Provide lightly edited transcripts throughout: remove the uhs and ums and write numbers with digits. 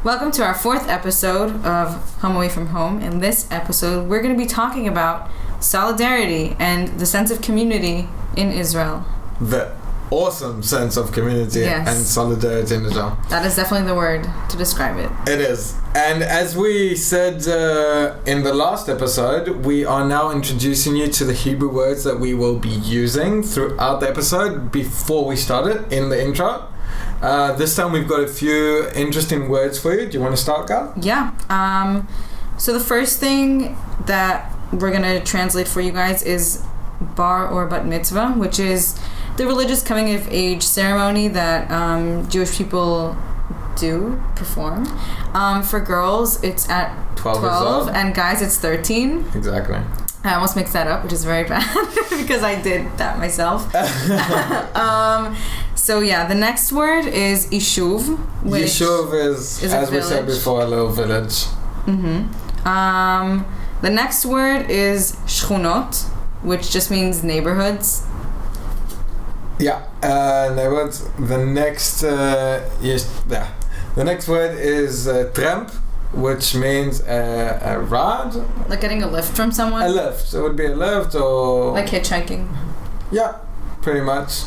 Welcome to our 4th episode of Home Away from Home. In this episode, we're going to be talking about solidarity and the sense of community in Israel. The awesome sense of community and solidarity in Israel. That is definitely the word to describe it. It is. And as we said in the last episode, we are now introducing you to the Hebrew words that we will be using throughout the episode before we start it in the intro. This time we've got a few interesting words for you. Do you want to start, Gal? Yeah. So the first thing that we're going to translate for you guys is bar or bat mitzvah, which is the religious coming of age ceremony that Jewish people do perform. For girls, it's at 12 and guys, it's 13. Exactly. I almost mixed that up, which is very bad because I did that myself. So yeah, the next word is Yishuv. Yishuv is as we said before, a little village. Mm-hmm. The next word is Shchunot, which just means neighborhoods. Yeah, neighborhoods. The next word is tramp, which means a ride. Like getting a lift from someone? A lift. It would be a lift or... Like hitchhiking. Yeah, pretty much.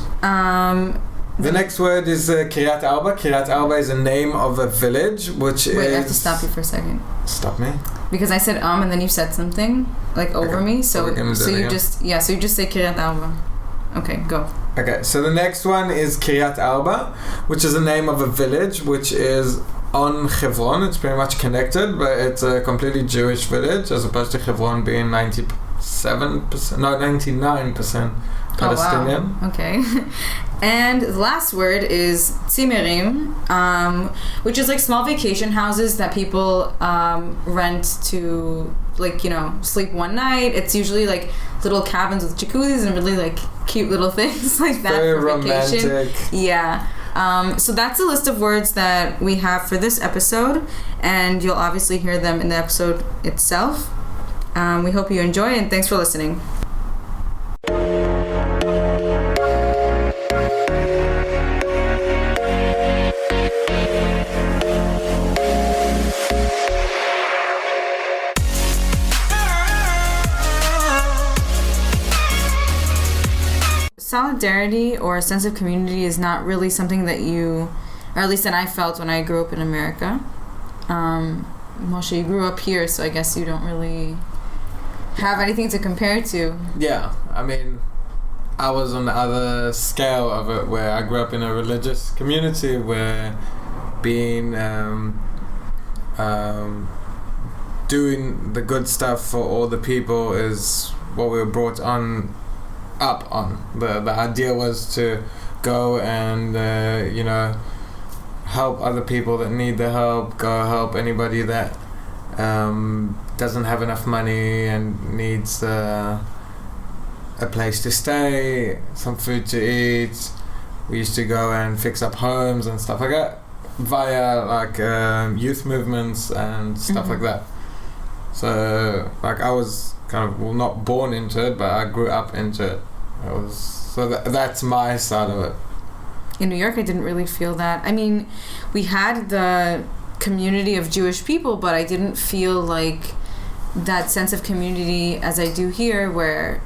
The next word is Kiryat Arba. Kiryat Arba is a name of a village, which is... Wait, I have to stop you for a second. Stop me? Because I said and then you said something, like over me. So you just say Kiryat Arba. Okay, go. Okay, so the next one is Kiryat Arba, which is the name of a village, which is on Hebron. It's pretty much connected, but it's a completely Jewish village, as opposed to Hebron being 99% Palestinian. Oh, wow. Okay. And the last word is tzimerim, which is like small vacation houses that people rent to, sleep one night. It's usually like little cabins with jacuzzis and really like cute little things like that. Very for vacation. Romantic. Yeah. So that's a list of words that we have for this episode, and you'll obviously hear them in the episode itself. We hope you enjoy, and thanks for listening. Solidarity or a sense of community is not really something that or at least that I felt when I grew up in America. Moshe, you grew up here, so I guess you don't really have anything to compare to. Yeah, I mean, I was on the other scale of it, where I grew up in a religious community where being doing the good stuff for all the people is what we were brought up on. The idea was to go and help other people that need the help, go help anybody that doesn't have enough money and needs a place to stay, some food to eat. We used to go and fix up homes and stuff like that via youth movements and stuff like that. So I was kind of not born into it, but I grew up into it. That's my side of it. In New York, I didn't really feel that. I mean, we had the community of Jewish people, but I didn't feel like that sense of community as I do here, where,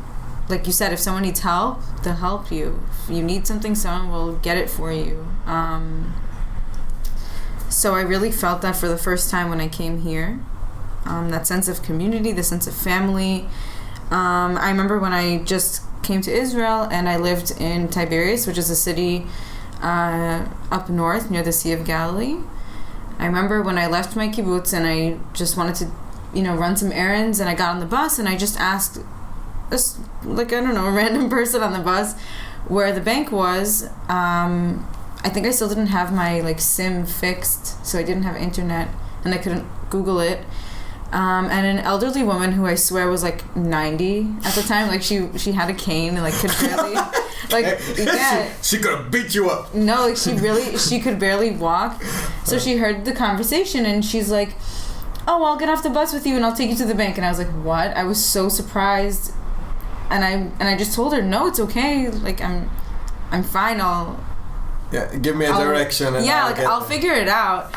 like you said, if someone needs help, they'll help you. If you need something, someone will get it for you. So I really felt that for the first time when I came here. That sense of community, the sense of family. I remember when I just came to Israel and I lived in Tiberias, which is a city up north near the Sea of Galilee. I remember when I left my kibbutz and I just wanted to, run some errands, and I got on the bus and I just asked a random person on the bus where the bank was. I think I still didn't have my SIM fixed, so I didn't have internet and I couldn't Google it. And an elderly woman who I swear was 90 at the time, she had a cane and could barely she could have beat you up. No, she could barely walk. So she heard the conversation and she's like, "Oh, I'll get off the bus with you and I'll take you to the bank." And I was like, "What?" I was so surprised, and I just told her, "No, it's okay. I'm fine. Give me a direction. And I'll figure it out."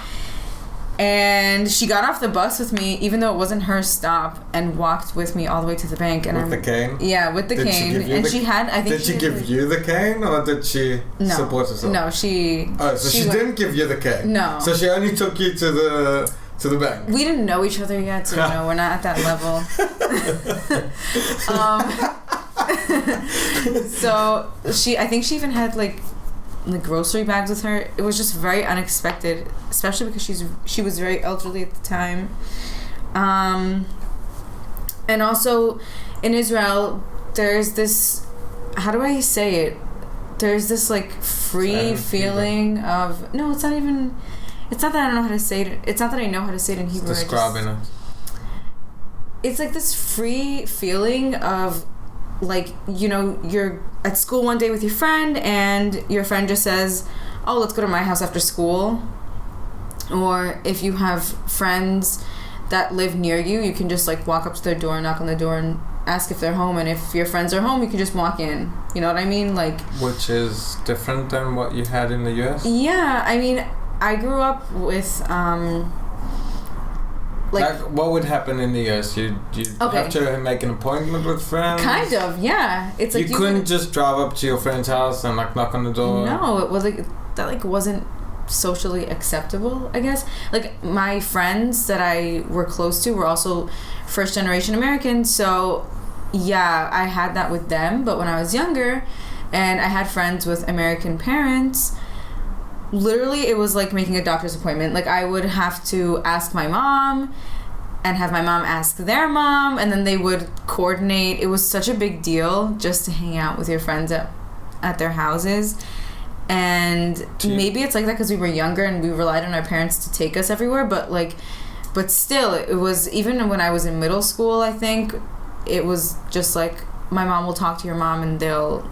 And she got off the bus with me, even though it wasn't her stop, and walked with me all the way to the bank. And with the cane? Yeah, with the cane. And she had, I think Did she give you the cane, or did she support herself? No, she... Oh, so she didn't give you the cane? No. So she only took you to the bank? We didn't know each other yet, so no, we're not at that level. So I think she even had like grocery bags with her. It was just very unexpected, especially because she was very elderly at the time. And also in Israel, there's this, how do I say it? There's this like free feeling of, no, it's not even, it's not that I don't know how to say it. It's not that I know how to say it in Hebrew. Describing it. It's like this free feeling of, like, you know, you're at school one day with your friend and your friend just says, oh, let's go to my house after school. Or if you have friends that live near you, you can just like walk up to their door, knock on the door, and ask if they're home. And if your friends are home, you can just walk in. You know what I mean? Like, which is different than what you had in the US? Yeah, I mean, I grew up with like, what would happen in the US? You have to make an appointment with friends? Kind of, yeah. It's like you couldn't just drive up to your friend's house and like knock on the door? No, it was like, that like wasn't socially acceptable, I guess. Like, my friends that I were close to were also first generation Americans, so yeah, I had that with them. But when I was younger and I had friends with American parents, literally it was like making a doctor's appointment. Like, I would have to ask my mom and have my mom ask their mom, and then they would coordinate. It was such a big deal just to hang out with your friends at their houses. And maybe it's like that because we were younger and we relied on our parents to take us everywhere, but still, it was, even when I was in middle school, I think it was just like, my mom will talk to your mom and they'll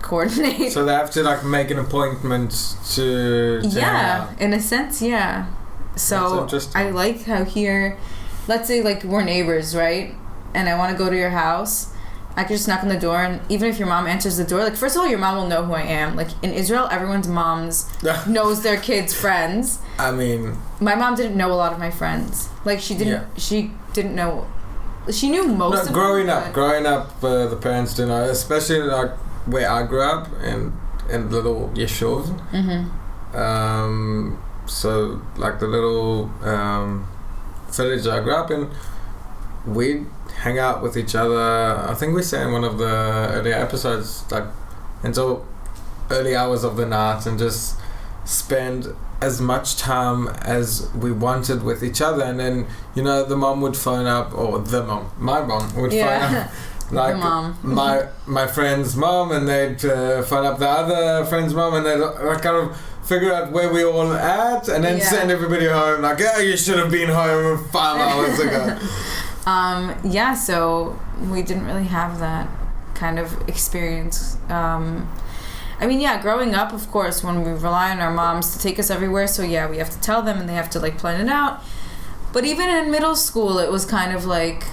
coordinate. So they have to like make an appointment to yeah, in a sense, yeah. So I like how here, let's say like we're neighbors, right? And I want to go to your house. I could just knock on the door, and even if your mom answers the door, like, first of all, your mom will know who I am. Like, in Israel, everyone's moms knows their kids' friends. I mean, my mom didn't know a lot of my friends. Like, she didn't. Yeah. She didn't know. She knew most of them. Growing up, the parents do know, especially like where I grew up in little yeshuvs. Mm-hmm. So like the little village I grew up in, we'd hang out with each other. I think we say in one of the earlier episodes, like, until early hours of the night, and just spend as much time as we wanted with each other. And then, you know, the mom would phone up, or my mom would phone up, like my friend's mom, and they'd phone up the other friend's mom, and they'd like, kind of figure out where we all at, and then send everybody home, like, yeah, you should have been home 5 hours ago. So we didn't really have that kind of experience. I mean, yeah, growing up, of course, when we rely on our moms to take us everywhere, so yeah, we have to tell them and they have to like plan it out. But even in middle school, it was kind of like,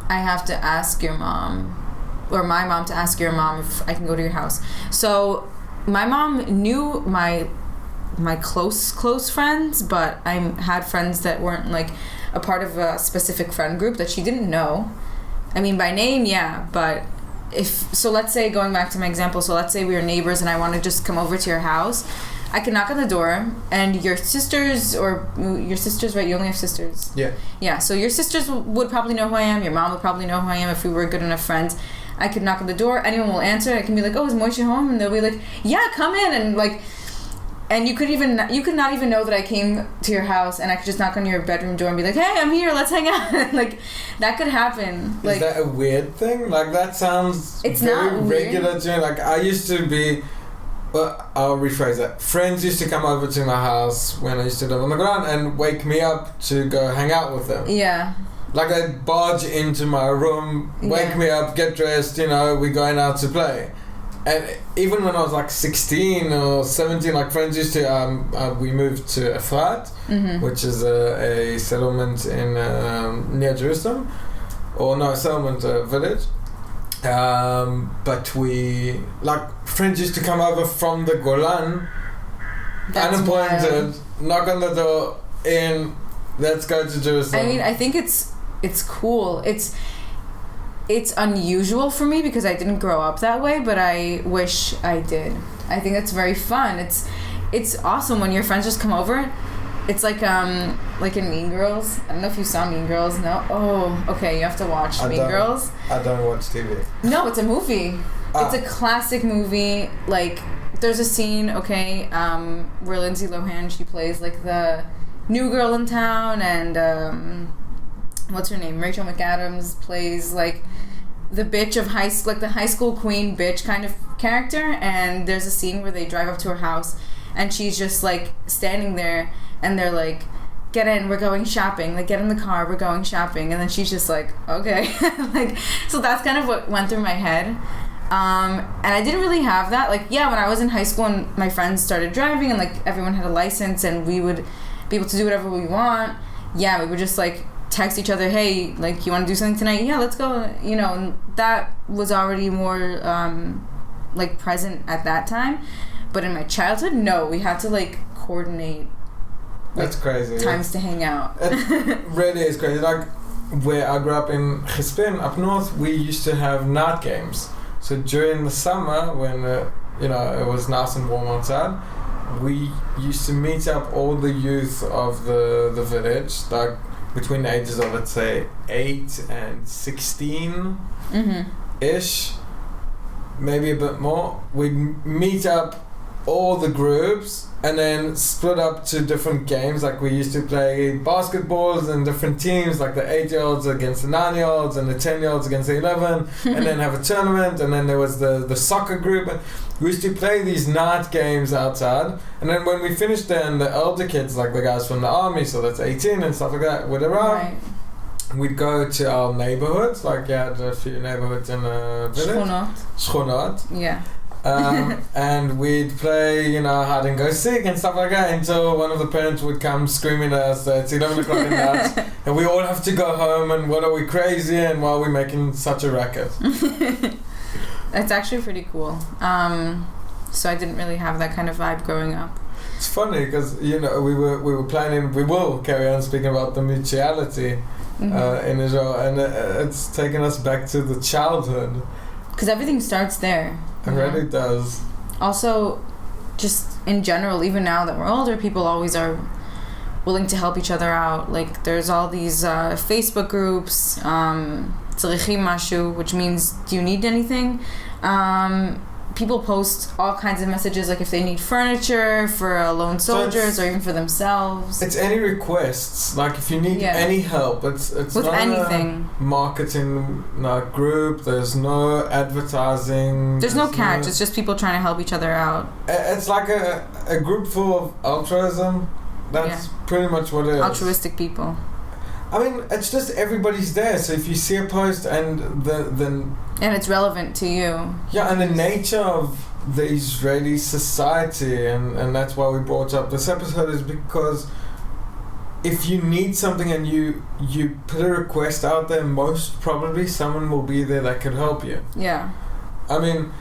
I have to ask your mom, or my mom to ask your mom if I can go to your house. So my mom knew my close friends, but I had friends that weren't like a part of a specific friend group that she didn't know. I mean, by name, yeah, but let's say, going back to my example, so let's say we were neighbors and I want to just come over to your house, I could knock on the door, and your sisters, right? You only have sisters. Yeah. Yeah, so your sisters would probably know who I am, your mom would probably know who I am if we were good enough friends. I could knock on the door, anyone will answer, I can be like, oh, is Moishe home? And they'll be like, yeah, come in, and like, and you could not even know that I came to your house, and I could just knock on your bedroom door and be like, hey, I'm here, let's hang out. Like, that could happen. Like, is that a weird thing? Like, that sounds very regular to me. Like, I used to be, well, I'll rephrase that. Friends used to come over to my house when I used to live on the ground and wake me up to go hang out with them. Yeah. Like, they'd barge into my room, wake me up, get dressed, you know, we're going out to play. And even when I was like 16 or 17, like, friends used to, we moved to Efrat, which is a settlement in near Jerusalem. Or no, settlement village. But we, like, friends used to come over from the Golan, unappointed, knock on the door, in let's go to Jerusalem. I mean, I think it's cool. It's unusual for me because I didn't grow up that way, but I wish I did. I think that's very fun. It's awesome when your friends just come over. It's like in Mean Girls. I don't know if you saw Mean Girls. No? Oh, okay. You have to watch Mean Girls. I don't watch TV. No, it's a movie. It's a classic movie. Like, there's a scene, okay, where Lindsay Lohan, she plays like the new girl in town, and what's her name? Rachel McAdams plays like the bitch of like the high school queen bitch kind of character. And there's a scene where they drive up to her house, and she's just like standing there, and they're like, get in, we're going shopping. Like, get in the car, we're going shopping. And then she's just like, okay. Like, so that's kind of what went through my head. And I didn't really have that. Like, yeah, when I was in high school and my friends started driving and like everyone had a license and we would be able to do whatever we want, yeah, we would just like text each other, hey, like, you want to do something tonight? Yeah, let's go. You know, and that was already more like present at that time. But in my childhood, no, we had to like coordinate. That's crazy. Times to hang out. It really is crazy. Like, where I grew up in Chispin, up north, we used to have night games. So during the summer, when it was nice and warm outside, we used to meet up all the youth of the village, like between the ages of, let's say, 8 and 16 ish, maybe a bit more. We'd meet up all the groups and then split up to different games. Like, we used to play basketballs in different teams, like the 8-year-olds against the 9-year-olds and the 10-year-olds against the 11, and then have a tournament. And then there was the soccer group. We used to play these night games outside, and then when we finished, then the elder kids, like the guys from the army, so that's 18 and stuff like that, would arrive. Right. We'd go to our neighborhoods, like, yeah, there are a few neighborhoods in the village. Shchonot. Yeah. And we'd play, hide and go seek and stuff like that, until one of the parents would come screaming at us that it's 11 o'clock at night and we all have to go home, and what are we, crazy, and why are we making such a racket? That's actually pretty cool. So I didn't really have that kind of vibe growing up. It's funny because we were planning, we will carry on speaking about the mutuality in Israel, and it's taken us back to the childhood. Because everything starts there. It really does. Also, just in general, even now that we're older, people always are willing to help each other out. Like, there's all these Facebook groups, Tzarichim Mashu, which means, do you need anything? People post all kinds of messages, like if they need furniture for lone soldiers, or even for themselves. It's any requests. Like, if you need any help, it's with not anything. A marketing group. There's no advertising. There's no catch. It's just people trying to help each other out. It's like a group full of altruism. That's pretty much what it is. Altruistic people. I mean, it's just everybody's there. So if you see a post and and it's relevant to you. Yeah, and the nature of the Israeli society, and that's why we brought up this episode, is because if you need something and you put a request out there, most probably someone will be there that can help you. Yeah. I mean,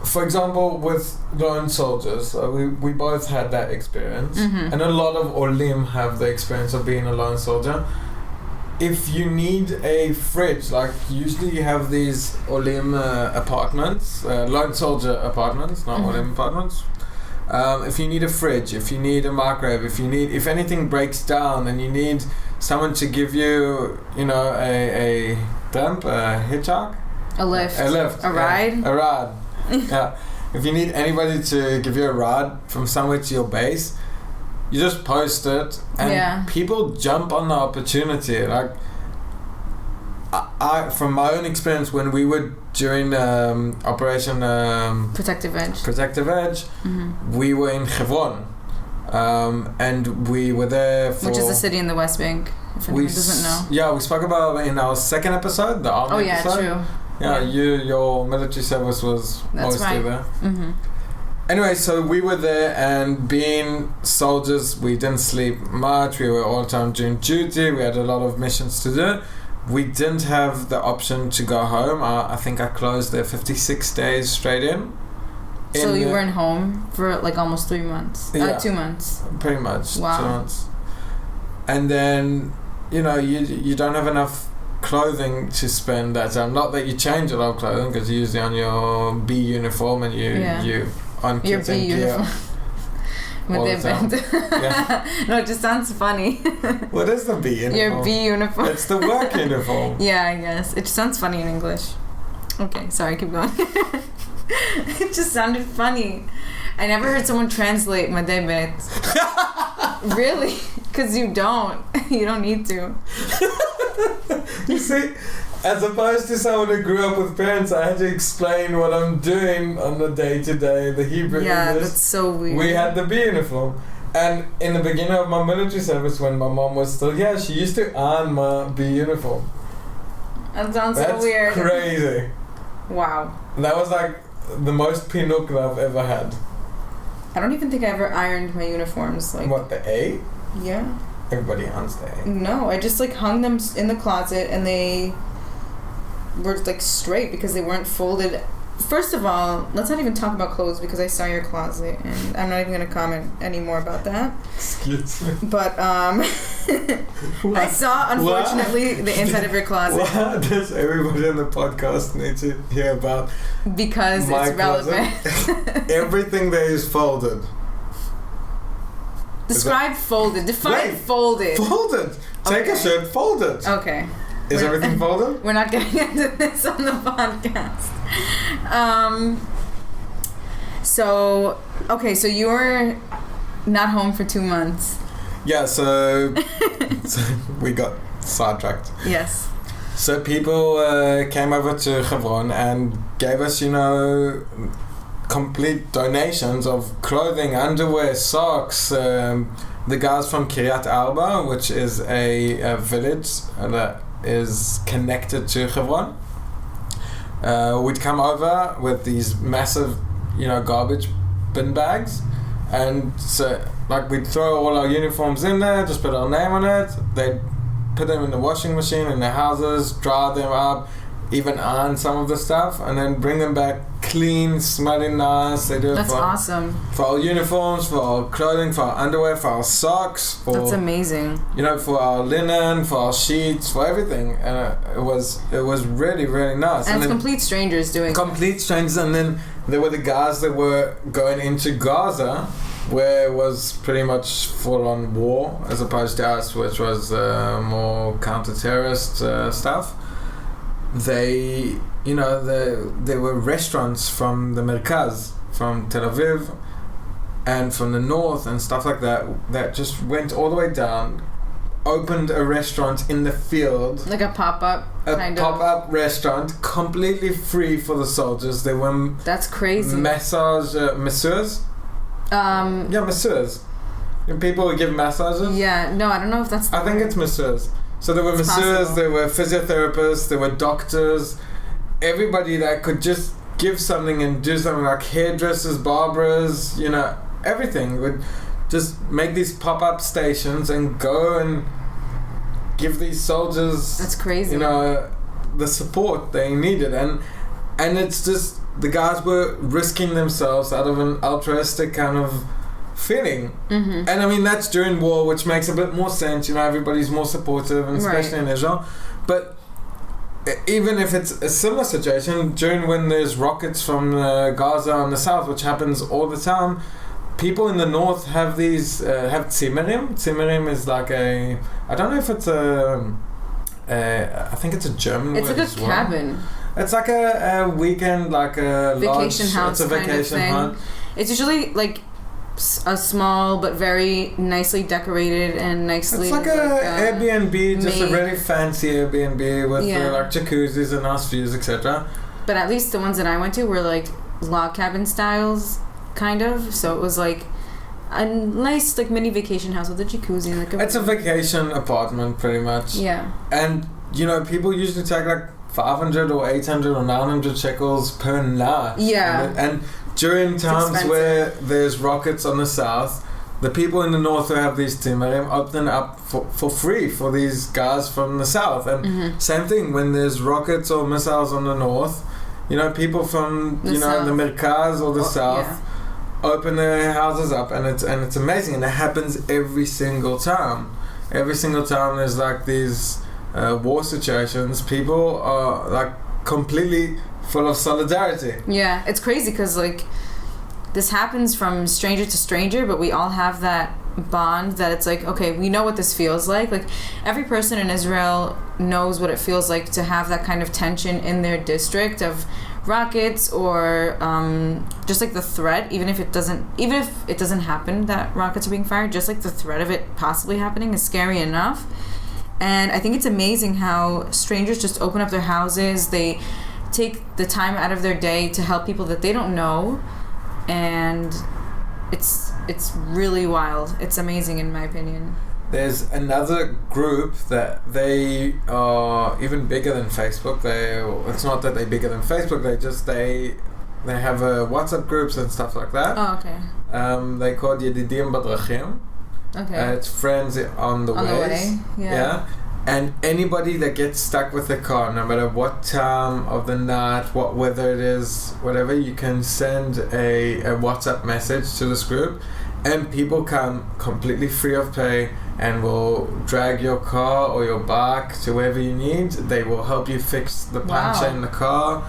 for example, with lone soldiers, we both had that experience, and a lot of Olim have the experience of being a lone soldier. If you need a fridge, like usually you have these Olim apartments, lone soldier apartments, not Olim apartments. If you need a fridge, if you need a microwave, if anything breaks down and you need someone to give you, a dump, a hitchhike, a lift, a ride, a ride. Yeah, if you need anybody to give you a ride from somewhere to your base, you just post it, and people jump on the opportunity. Like, I from my own experience, when we were during Operation Protective Edge, we were in Hebron, and we were there for, which is a city in the West Bank. If anyone doesn't know. Yeah, we spoke about it in our second episode, the army episode. Oh yeah, true. Yeah, your military service was mostly there. Anyway, so we were there, and being soldiers, we didn't sleep much. We were all the time doing duty. We had a lot of missions to do. We didn't have the option to go home. I think I closed there 56 days straight in. So you weren't home for like almost 3 months? 2 months? Pretty much. Wow. 2 months. and then you don't have enough clothing to spend that time. Not that you change a lot of clothing, because you're usually on your B uniform and you on your kids B and gear uniform. all the time. Yeah. No, it just sounds funny. What is the B uniform? Your B uniform. It's the work uniform. Yeah, I guess. It sounds funny in English. Okay, sorry, keep going. It just sounded funny. I never heard someone translate madebet. Really? Because you don't. You don't need to. You see, as opposed to someone who grew up with parents, I had to explain what I'm doing on the day-to-day, the Hebrew Yeah, English. that's so weird. We had the B uniform. And in the beginning of my military service, when my mom was still here, she used to iron my B uniform. That sounds so weird. That's crazy. Wow. That was like the most pinnock that I've ever had. I don't even think I ever ironed my uniforms. Like, What, the A? Yeah. Everybody irons the A. No, I just like hung them in the closet, and they were like straight because they weren't folded. First of all, let's not even talk about clothes because I saw your closet, and I'm not even going to comment anymore about that. Excuse me. But I saw, unfortunately, the inside of your closet. What does everybody in the podcast need to hear about? Because my it's relevant. Everything there is folded. Describe folded. Define Wait, folded. Folded. Take a shirt, fold it. Okay. Is everything folded? We're not getting into this on the podcast. So you were not home for 2 months. Yeah, so we got sidetracked. Yes. So people came over to Hebron and gave us, complete donations of clothing, underwear, socks. The guys from Kiryat Arba, which is a village that is connected to Hebron, would come over with these massive, garbage bin bags, and so we'd throw all our uniforms in there, just put our name on it. They'd put them in the washing machine in their houses, dry them up, even iron some of the stuff, and then bring them back clean, smelling nice. They do it That's awesome. For our uniforms, for our clothing, for our underwear, for our socks. That's amazing. For our linen, for our sheets, for everything. And it was really, really nice. And it's complete strangers doing complete strangers. And then there were the guys that were going into Gaza, where it was pretty much full-on war, as opposed to us, which was more counter-terrorist stuff. There were restaurants from the Merkaz, from Tel Aviv, and from the north and stuff like that just went all the way down, opened a restaurant in the field. Like a pop-up pop-up restaurant, completely free for the soldiers. There were... That's crazy. Masseurs? Yeah, masseurs. People would give massages? Yeah, no, I don't know if that's... I think it's masseurs. So there were masseurs, possible. there were physiotherapists, there were doctors, everybody that could just give something and do something, like hairdressers, barbers, everything would just make these pop-up stations and go and give these soldiers, that's crazy, the support they needed. And it's just, the guys were risking themselves out of an altruistic kind of feeling. Mm-hmm. And I mean, that's during war, which makes a bit more sense. Everybody's more supportive, and especially in Israel. But even if it's a similar situation, during when there's rockets from Gaza on the south, which happens all the time, people in the north have these have tzimerim. Tzimerim is like I don't know if it's I think it's a German word. It's like a cabin. It's like a weekend, like a vacation house. It's a vacation house. It's usually like a small but very nicely decorated and nicely. It's like a Airbnb, just a really fancy Airbnb with like jacuzzis and nice views, etc. But at least the ones that I went to were like log cabin styles, kind of. So it was like a nice like mini vacation house with a jacuzzi. It's a vacation apartment, pretty much. Yeah. And people usually take like 500 or 800 or 900 shekels per night. Yeah. And during times where there's rockets on the south, the people in the north who have these timarim open up for free for these guys from the south. And same thing, when there's rockets or missiles on the north, people from the Merkaz or the south open their houses up, and it's amazing, and it happens every single time. every single time there's like these war situations, people are like completely full of solidarity. Yeah, it's crazy because like this happens from stranger to stranger, but we all have that bond that it's like, okay, we know what this feels like. Like every person in Israel knows what it feels like to have that kind of tension in their district of rockets or just like the threat, even if it doesn't happen that rockets are being fired, just like the threat of it possibly happening is scary enough. And I think it's amazing how strangers just open up their houses, they take the time out of their day to help people that they don't know, and it's really wild. It's amazing in my opinion. There's another group that they are even bigger than Facebook. It's not that they're bigger than Facebook. They have WhatsApp groups and stuff like that. Oh, okay. They called Yedidim Badrachim. Okay. It's friends on the way. Yeah. And anybody that gets stuck with the car, no matter what time of the night, what weather it is, whatever, you can send a WhatsApp message to this group, and people come completely free of pay and will drag your car or your bike to wherever you need. They will help you fix the puncture in the car.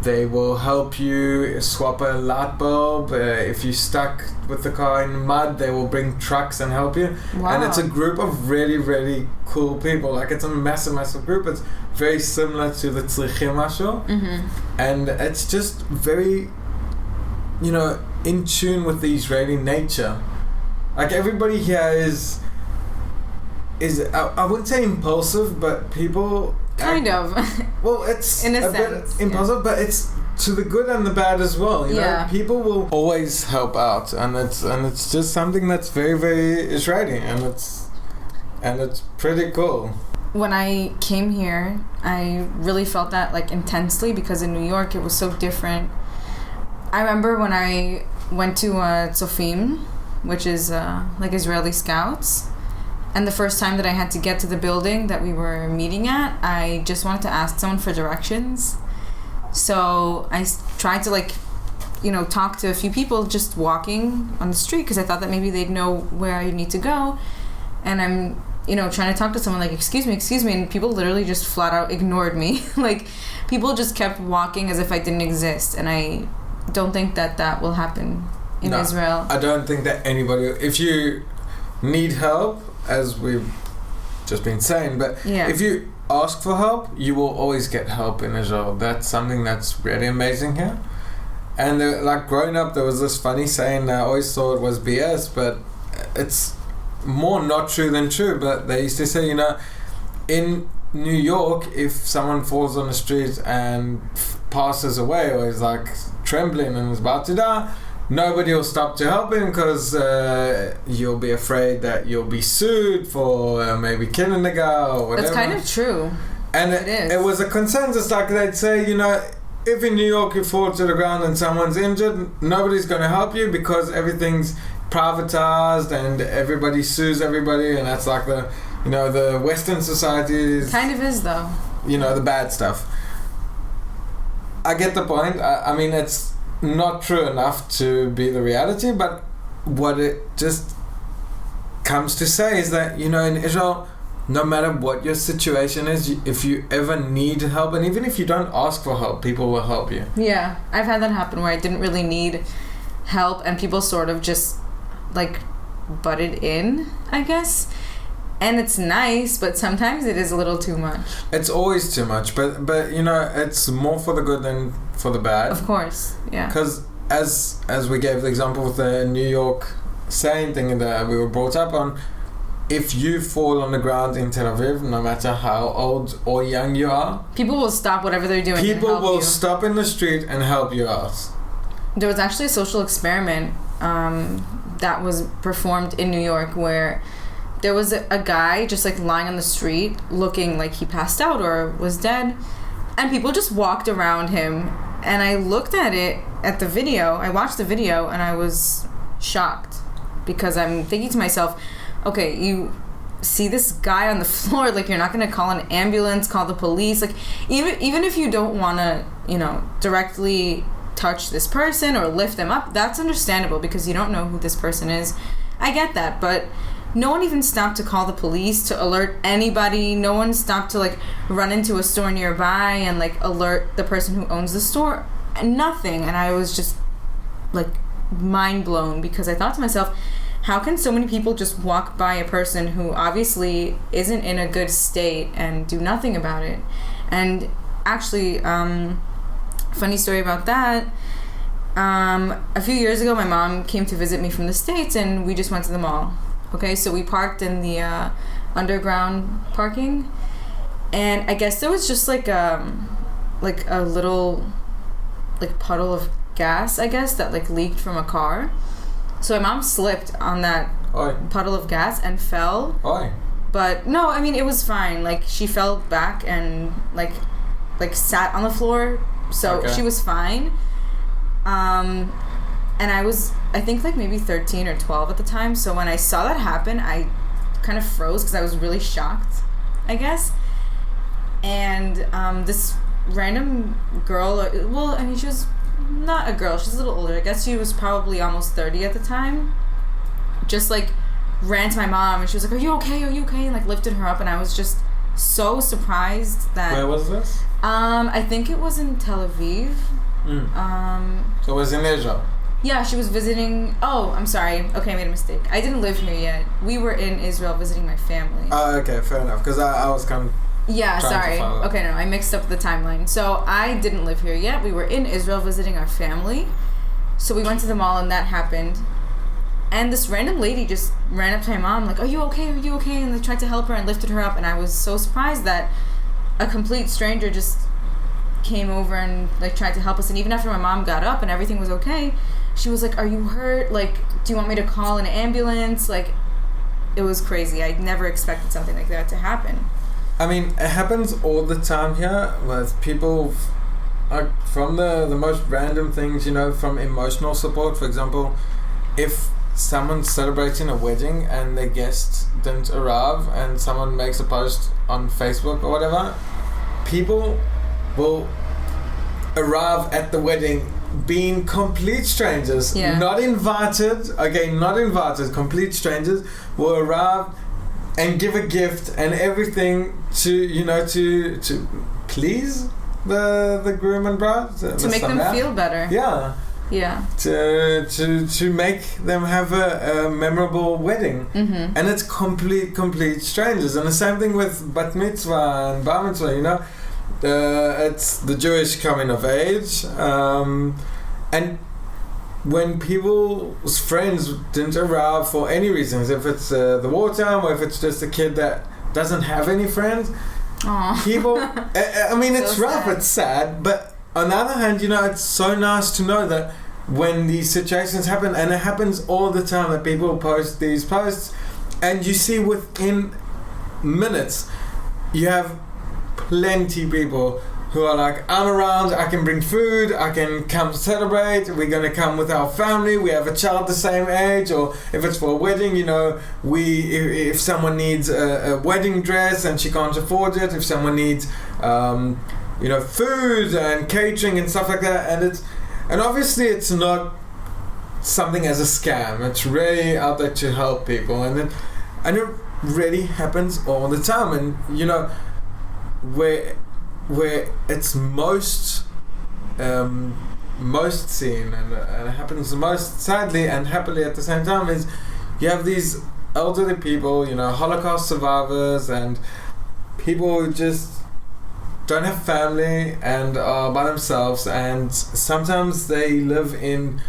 They will help you swap a light bulb. If you're stuck with the car in mud, they will bring trucks and help you. Wow. And it's a group of really, really cool people. Like, it's a massive, massive group. It's very similar to the Tzrichim Masho. Mm-hmm. And it's just very, in tune with the Israeli nature. Like, everybody here is I wouldn't say impulsive, but people... Kind of. Well, it's in a sense, bit impulsive, but it's to the good and the bad as well. You Yeah. know, people will always help out, and it's just something that's very, very Israeli, and it's pretty cool. When I came here, I really felt that like intensely because in New York it was so different. I remember when I went to Tzofim, which is like Israeli Scouts. And the first time that I had to get to the building that we were meeting at, I just wanted to ask someone for directions. So I tried to talk to a few people just walking on the street because I thought that maybe they'd know where I need to go. And I'm, trying to talk to someone like, excuse me. And people literally just flat out ignored me. Like, people just kept walking as if I didn't exist. And I don't think that will happen in Israel. I don't think that anybody, if you need help, as we've just been saying, but if you ask for help, you will always get help in Israel. That's something that's really amazing here. And growing up, there was this funny saying I always thought it was BS, but it's more not true than true. But they used to say, in New York, if someone falls on the street and passes away or is like trembling and is about to die, nobody will stop to help him because you'll be afraid that you'll be sued for maybe killing the guy or whatever. That's kind of true. And it was a consensus, like they'd say, if in New York you fall to the ground and someone's injured, nobody's going to help you because everything's privatized and everybody sues everybody, and that's like the Western society is... Kind of is, though. The bad stuff. I get the point. I mean, it's not true enough to be the reality, but what it just comes to say is that in Israel, no matter what your situation is, if you ever need help, and even if you don't ask for help, people will help you. Yeah, I've had that happen where I didn't really need help and people sort of just butted in, I guess. And it's nice, but sometimes it is a little too much. It's always too much, but it's more for the good than for the bad. Of course, yeah. Because as we gave the example with the New York saying thing that we were brought up on, if you fall on the ground in Tel Aviv, no matter how old or young you are, people will stop whatever they're doing. People will stop in the street and help you out. There was actually a social experiment that was performed in New York where there was a guy just lying on the street looking like he passed out or was dead, and people just walked around him. And I looked at the video, I watched the video, and I was shocked because I'm thinking to myself, okay, you see this guy on the floor, you're not going to call an ambulance, call the police, even if you don't want to directly touch this person or lift them up, that's understandable because you don't know who this person is. I get that, but no one even stopped to call the police to alert anybody. No one stopped to like run into a store nearby and like alert the person who owns the store. Nothing. And I was just like mind blown, because I thought to myself, how can so many people just walk by a person who obviously isn't in a good state and do nothing about it? And actually, funny story about that. A few years ago, my mom came to visit me from the States, and we just went to the mall. Okay, so we parked in the underground parking, and I guess there was just like a little like puddle of gas, I guess, that like leaked from a car. So my mom slipped on that puddle of gas and fell. But no, I mean, it was fine. Like, she fell back and like sat on the floor, so she was fine. And I think like maybe 13 or 12 at the time. So when I saw that happen, I kind of froze because I was really shocked, I guess. And this random girl, well, I mean, she was not a girl, she's a little older. I guess she was probably almost 30 at the time. Just like ran to my mom and she was like, "Are you okay? Are you okay?" And like lifted her up, and I was just so surprised that. Where was this? I think it was in Tel Aviv. So it was in Israel. Yeah, she was visiting. Oh, I'm sorry. Okay, I made a mistake. I didn't live here yet. We were in Israel visiting my family. Oh, okay, fair enough. Because I was kind of. Yeah, sorry. Okay, no, I mixed up the timeline. So I didn't live here yet. We were in Israel visiting our family. So we went to the mall and that happened. And this random lady just ran up to my mom like, "Are you okay? Are you okay?" And they tried to help her and lifted her up. And I was so surprised that a complete stranger just came over and like tried to help us. And even after my mom got up and everything was okay, she was like, "Are you hurt? Like, do you want me to call an ambulance?" Like, it was crazy. I never expected something like that to happen. I mean, it happens all the time here with people from the most random things, you know, from emotional support. For example, if someone's celebrating a wedding and their guests didn't arrive and someone makes a post on Facebook or whatever, people will arrive at the wedding being complete strangers, not invited, complete strangers will arrive and give a gift and everything to please the groom and bride, to make them feel better. Yeah. To make them have a memorable wedding. Mm-hmm. And it's complete strangers. And the same thing with bat mitzvah and bar mitzvah, you know. It's the Jewish coming of age. And when people's friends didn't arrive for any reasons, if it's the wartime or if it's just a kid that doesn't have any friends, people, I mean, it's so rough, sad. It's sad, but on the other hand, you know, it's so nice to know that when these situations happen, and it happens all the time, that people post these posts, and you see within minutes, you have plenty people who are like, "I'm around, I can bring food, I can come celebrate, we're going to come with our family, we have a child the same age," or if it's for a wedding, you know, if someone needs a wedding dress and she can't afford it, if someone needs, you know, food and catering and stuff like that, and obviously it's not something as a scam, it's really out there to help people, and it really happens all the time, and you know, where it's most seen and it happens the most sadly and happily at the same time is you have these elderly people, you know, Holocaust survivors and people who just don't have family and are by themselves, and sometimes they live in,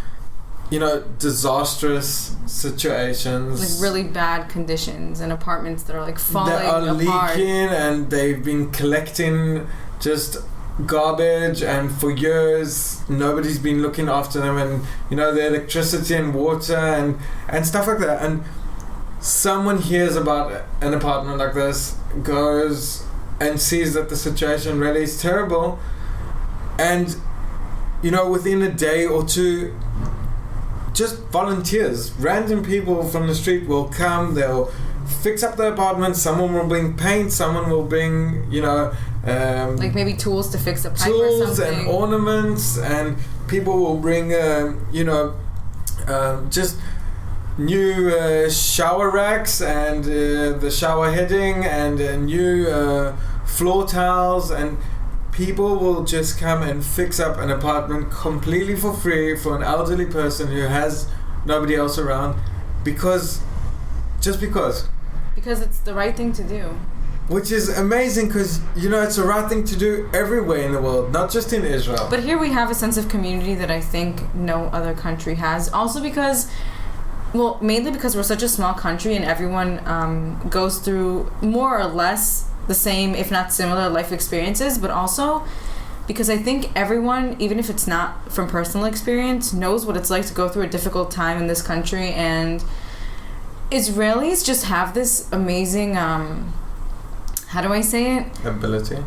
you know, disastrous situations, like really bad conditions and apartments that are like falling apart. They are leaking and they've been collecting just garbage, and for years nobody's been looking after them, and you know, the electricity and water and stuff like that, and someone hears about an apartment like this, goes and sees that the situation really is terrible, and you know, within a day or two, just volunteers, random people from the street will come, they'll fix up the apartment, someone will bring paint, someone will bring, you know, like maybe tools to fix a pipe or tools something, and ornaments, and people will bring you know, just new shower racks and the shower heading and new floor towels, and people will just come and fix up an apartment completely for free for an elderly person who has nobody else around because it's the right thing to do. Which is amazing because, it's the right thing to do everywhere in the world, not just in Israel. But here we have a sense of community that I think no other country has. Also because, mainly because we're such a small country and everyone goes through more or less the same, if not similar, life experiences. But also because I think everyone, even if it's not from personal experience, knows what it's like to go through a difficult time in this country. And Israelis just have this amazing... how do I say it? Ability.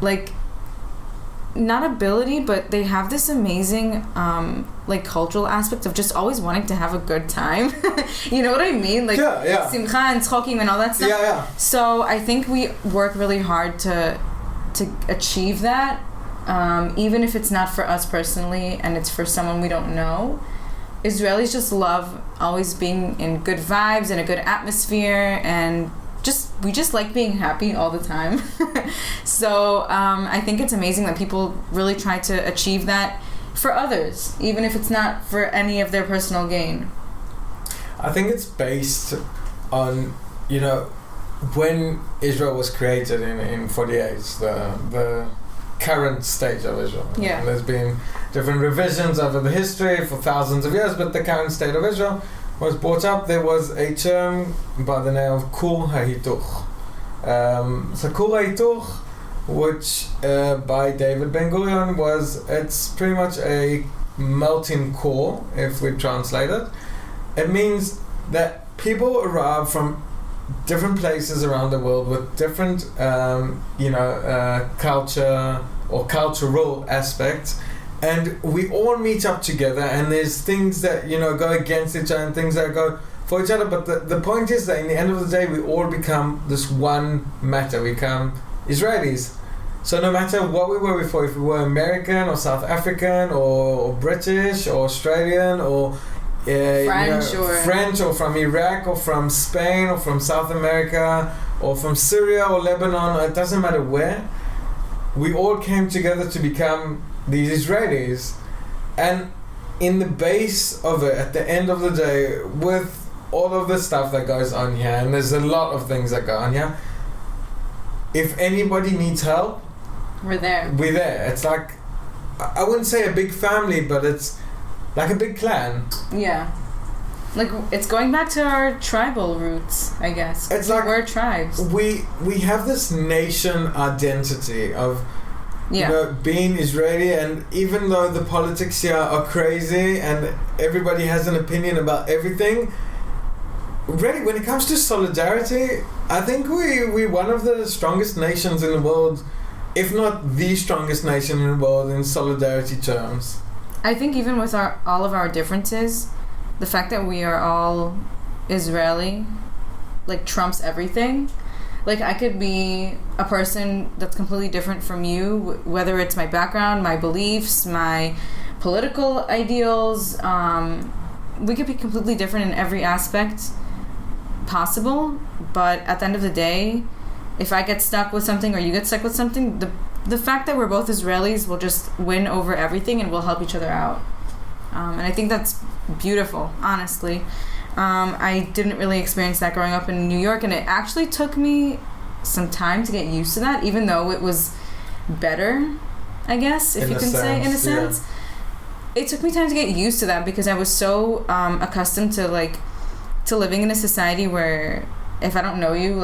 Not ability, but they have this amazing, cultural aspect of just always wanting to have a good time. You know what I mean? Simcha and tzchokim and all that stuff. Yeah. So I think we work really hard to achieve that, even if it's not for us personally and it's for someone we don't know. Israelis just love always being in good vibes and a good atmosphere, and we just like being happy all the time. So I think it's amazing that people really try to achieve that for others, even if it's not for any of their personal gain. I think it's based on, when Israel was created in 48, the current state of Israel. Yeah. And there's been different revisions over the history for thousands of years, but the current state of Israel was brought up. There was a term by the name of Kur HaHituch. So Kur HaHituch, which by David Ben-Gurion it's pretty much a melting core, if we translate it. It means that people arrive from different places around the world with different, culture or cultural aspects. And we all meet up together, and there's things that, go against each other and things that go for each other. But the point is that in the end of the day, we all become this one matter. We become Israelis. So no matter what we were before, if we were American or South African or British or Australian or French or from Iraq or from Spain or from South America or from Syria or Lebanon, it doesn't matter where, we all came together to become these Israelis. And in the base of it, at the end of the day, with all of the stuff that goes on here, and there's a lot of things that go on here, if anybody needs help, we're there. It's like, I wouldn't say a big family, but it's like a big clan. Yeah. It's going back to our tribal roots, I guess. It's like we're tribes. We have this nation identity of being Israeli, and even though the politics here are crazy and everybody has an opinion about everything, really, when it comes to solidarity, I think we're one of the strongest nations in the world, if not the strongest nation in the world in solidarity terms. I think even with all of our differences, the fact that we are all Israeli, trumps everything. I could be a person that's completely different from you, whether it's my background, my beliefs, my political ideals. We could be completely different in every aspect possible, but at the end of the day, if I get stuck with something or you get stuck with something, the fact that we're both Israelis will just win over everything and we'll help each other out. And I think that's beautiful, honestly. I didn't really experience that growing up in New York, and it actually took me some time to get used to that, even though it was better, I guess, if you can say, in a sense. Yeah. It took me time to get used to that because I was so accustomed to living in a society where if I don't know you,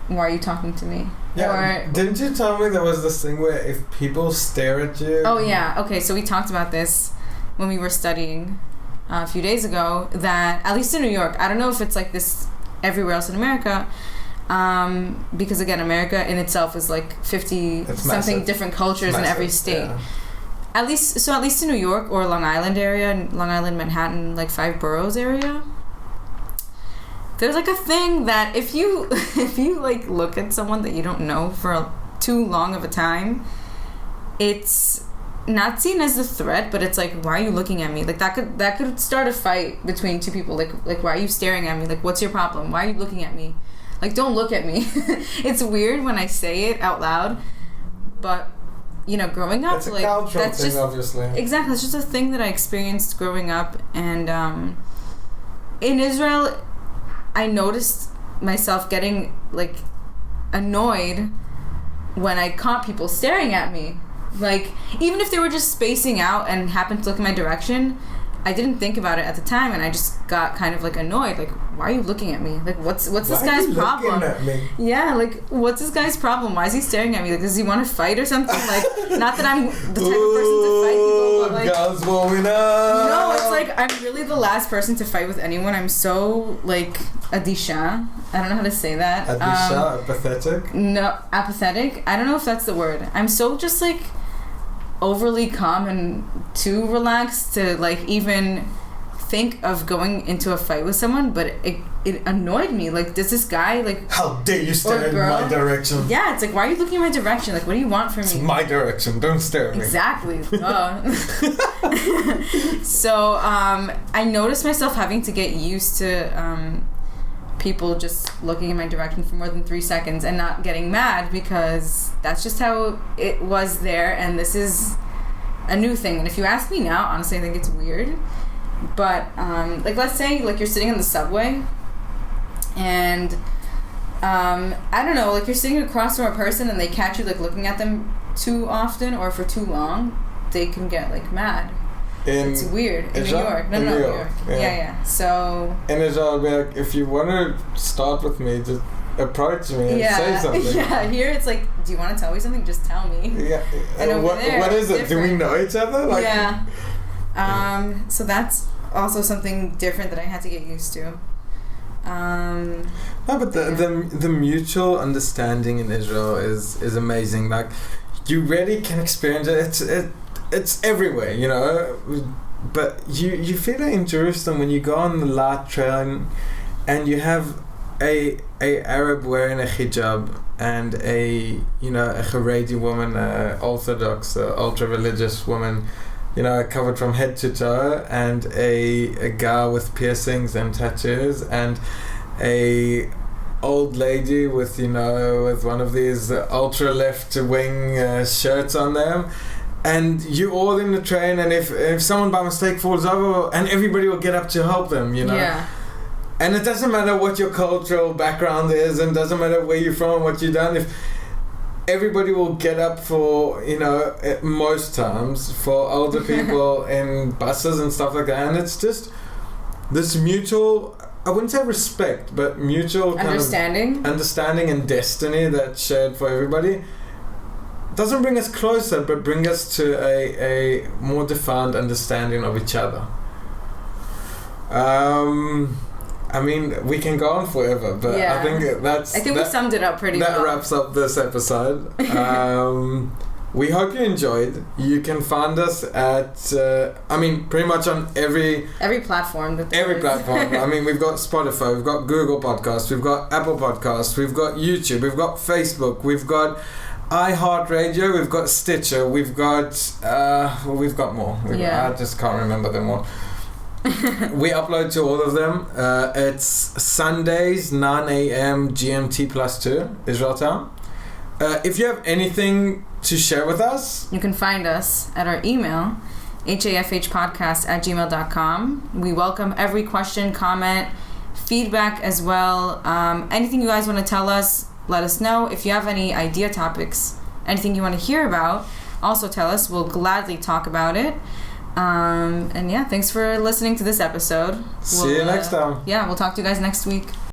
why are you talking to me? Yeah, didn't you tell me there was this thing where if people stare at you... Oh, yeah. Okay, so we talked about this when we were studying a few days ago, that at least in New York, I don't know if it's like this everywhere else in America, because again, America in itself is 50-something different cultures in every state. Yeah. At least in New York or Long Island area, Long Island, Manhattan, 5 boroughs area, there's a thing that if you look at someone that you don't know for too long of a time, it's not seen as a threat, but it's like, why are you looking at me? Like that could start a fight between two people. Like why are you staring at me? Like, what's your problem? Why are you looking at me? Like, don't look at me. It's weird when I say it out loud, but you know, growing up, it's a like cultural that's thing, just obviously. Exactly, it's just a thing that I experienced growing up, and in Israel, I noticed myself getting like annoyed when I caught people staring at me. Like, even if they were just spacing out and happened to look in my direction, I didn't think about it at the time, and I just got kind of like annoyed. Like, why are you looking at me? Like, what's this guy's problem? Looking at me? Yeah, like, what's this guy's problem? Why is he staring at me? Like, does he want to fight or something? Like, not that I'm the type of person to fight people, but like, girls warming up. no, it's like I'm really the last person to fight with anyone. I'm so like adisha. I don't know how to say that. Adisha, apathetic. No, apathetic. I don't know if that's the word. I'm so just like overly calm and too relaxed to like even think of going into a fight with someone, but it annoyed me. Like, does this guy like, how dare you stare in my direction? Yeah, it's like, why are you looking in my direction? Like, what do you want from me? It's my direction, don't stare at me. Exactly. So I noticed myself having to get used to people just looking in my direction for more than 3 seconds and not getting mad, because that's just how it was there, and this is a new thing. And if you ask me now, honestly, I think it's weird. But like, let's say like you're sitting in the subway and I don't know, like you're sitting across from a person and they catch you like looking at them too often or for too long, they can get like mad. It's weird. In New York. No, New York. Yeah. So in Israel, I'll be like, if you want to start with me, just approach me and say something. Yeah, here it's like, do you want to tell me something? Just tell me. Yeah. And over there, what is it? different. Do we know each other? Like, yeah. So that's also something different that I had to get used to. No, but the mutual understanding in Israel is amazing. Like, you really can experience it. It's everywhere, you know. But you feel it in Jerusalem when you go on the light train, and you have a Arab wearing a hijab and a Haredi woman, Orthodox, ultra religious woman, you know, covered from head to toe, and a guy with piercings and tattoos, and a old lady with one of these ultra left wing shirts on them. And you're all in the train, and if someone by mistake falls over, and everybody will get up to help them, you know. Yeah. And it doesn't matter what your cultural background is, and doesn't matter where you're from, what you've done. If everybody will get up for, most times for older people in buses and stuff like that, and it's just this mutual, I wouldn't say respect, but mutual understanding, kind of understanding and destiny that's shared for everybody. Doesn't bring us closer, but bring us to a more defined understanding of each other. I mean, we can go on forever, but yeah. I think we summed it up pretty well. That wraps up this episode. We hope you enjoyed. You can find us at, pretty much on every platform. Every platform. I mean, we've got Spotify, we've got Google Podcasts, we've got Apple Podcasts, we've got YouTube, we've got Facebook, we've got iHeartRadio, we've got Stitcher, we've got more. I just can't remember them all. We upload to all of them. It's Sundays 9 a.m. GMT +2 Israel time. If you have anything to share with us, you can find us at our email, hafhpodcast@gmail.com. We welcome every question, comment, feedback as well. Anything you guys want to tell us, let us know. If you have any idea topics, anything you want to hear about, also tell us. We'll gladly talk about it. And yeah, thanks for listening to this episode. See you next time. Yeah, we'll talk to you guys next week.